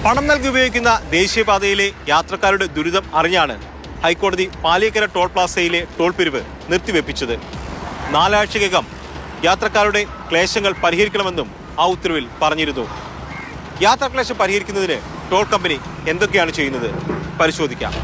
പണം നൽകി ഉപയോഗിക്കുന്ന ദേശീയപാതയിലെ യാത്രക്കാരുടെ ദുരിതം അറിഞ്ഞാണ് ഹൈക്കോടതി പാലിയേക്കര ടോൾ പ്ലാസയിലെ ടോൾ പിരിവ് നിർത്തിവെപ്പിച്ചത്. 4 ആഴ്ചയ്ക്കകം യാത്രക്കാരുടെ ക്ലേശങ്ങൾ പരിഹരിക്കണമെന്നും ആ ഉത്തരവിൽ പറഞ്ഞിരുന്നു. യാത്രാക്ലേശം പരിഹരിക്കുന്നതിന് ടോൾ കമ്പനി എന്തൊക്കെയാണ് ചെയ്യുന്നത് പരിശോധിക്കാം.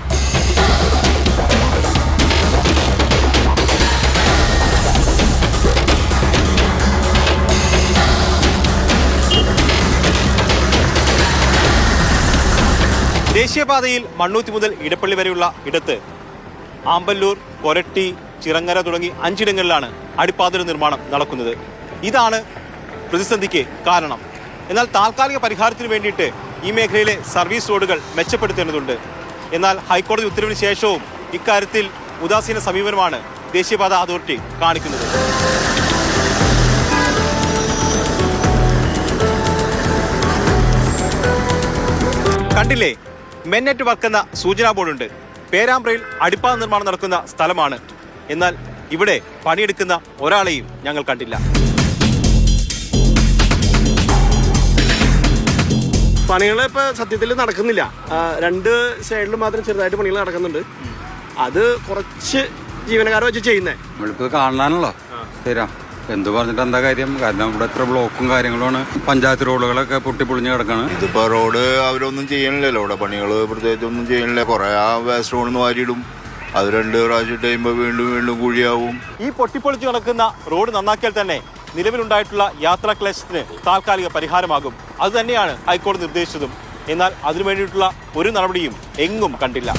ദേശീയപാതയിൽ മണ്ണൂത്തി മുതൽ ഇടപ്പള്ളി വരെയുള്ള ഇടത്ത് ആമ്പല്ലൂർ, കൊരട്ടി, ചിറങ്ങര തുടങ്ങി 5 ഇടങ്ങളിലാണ് അടിപ്പാത നിർമ്മാണം നടക്കുന്നത്. ഇതാണ് പ്രതിസന്ധിക്ക് കാരണം. എന്നാൽ താൽക്കാലിക പരിഹാരത്തിന് വേണ്ടിയിട്ട് ഈ മേഖലയിലെ സർവീസ് റോഡുകൾ മെച്ചപ്പെടുത്തേണ്ടതുണ്ട്. എന്നാൽ ഹൈക്കോടതി ഉത്തരവിന് ശേഷവും ഇക്കാര്യത്തിൽ ഉദാസീന സമീപനമാണ് ദേശീയപാത അതോറിറ്റി കാണിക്കുന്നത്. കണ്ടില്ലേ, മെൻ അറ്റ് വർക്ക് എന്ന സൂചനാ ബോർഡുണ്ട്. പേരാമ്പ്രയിൽ അടിപ്പാത നിർമ്മാണം നടക്കുന്ന സ്ഥലമാണ്. എന്നാൽ ഇവിടെ പണിയെടുക്കുന്ന ഒരാളെയും ഞങ്ങൾ കണ്ടില്ല. പണികൾ ഇപ്പോൾ സത്യത്തിൽ നടക്കുന്നില്ല. 2 സൈഡിൽ മാത്രം ചെറുതായിട്ട് പണികൾ നടക്കുന്നുണ്ട്. അത് കുറച്ച് ജീവനക്കാരെ വെച്ച് ചെയ്യുന്നത് നമ്മളിപ്പോൾ കാണാനല്ലോ ശരിയാ. എന്ത് പറഞ്ഞിട്ട് എന്താ കാര്യം? കാരണം ഇവിടെ എത്ര ബ്ലോക്കും കാര്യങ്ങളുമാണ്. പഞ്ചായത്ത് റോഡുകളൊക്കെ പൊട്ടിപ്പൊളിഞ്ഞ് കിടക്കാണ്. ഇതിപ്പോ റോഡ് അവരൊന്നും ചെയ്യണില്ലല്ലോ. ഇവിടെ പണികൾ പ്രത്യേകിച്ച് ഒന്നും ചെയ്യണില്ല. കുറെ ആ വേസ്റ്റ് റോഡിൽ നിന്ന് വാരിയിടും. അത് 2 പ്രാവശ്യം കഴിയുമ്പോൾ വീണ്ടും കുഴിയാവും. ഈ പൊട്ടിപ്പൊളിച്ച് കിടക്കുന്ന റോഡ് നന്നാക്കിയാൽ തന്നെ നിലവിലുണ്ടായിട്ടുള്ള യാത്രാക്ലേശത്തിന് താൽക്കാലിക പരിഹാരമാകും. അതുതന്നെയാണ് ഹൈക്കോടതി നിർദ്ദേശിച്ചതും. എന്നാൽ അതിനു വേണ്ടിയിട്ടുള്ള ഒരു നടപടിയും എങ്ങും കണ്ടില്ല.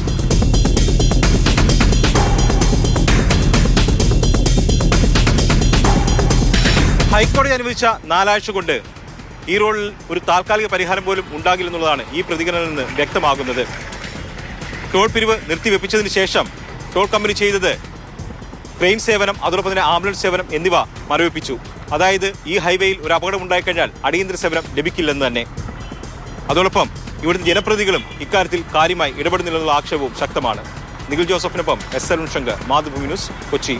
ഹൈക്കോടതി അനുവദിച്ച 4 ആഴ്ച കൊണ്ട് ഈ റോഡിൽ ഒരു താൽക്കാലിക പരിഹാരം പോലും ഉണ്ടാകില്ലെന്നുള്ളതാണ് ഈ പ്രതികരണത്തിൽ നിന്ന് വ്യക്തമാകുന്നത്. ടോൾ പിരിവ് നിർത്തിവെപ്പിച്ചതിന് ശേഷം ടോൾ കമ്പനി ചെയ്തത് ട്രെയിൻ സേവനം, അതോടൊപ്പം തന്നെ ആംബുലൻസ് സേവനം എന്നിവ മരവിപ്പിച്ചു. അതായത് ഈ ഹൈവേയിൽ ഒരു അപകടം ഉണ്ടായിക്കഴിഞ്ഞാൽ അടിയന്തര സേവനം ലഭിക്കില്ലെന്ന് തന്നെ. അതോടൊപ്പം ഇവിടുത്തെ ജനപ്രതിനിധികളും ഇക്കാര്യത്തിൽ കാര്യമായി ഇടപെടുന്നില്ലെന്നുള്ള ആക്ഷേപവും ശക്തമാണ്. നിഖിൽ ജോസഫിനൊപ്പം S L Shankar, Mathrubhumi news, Kochi.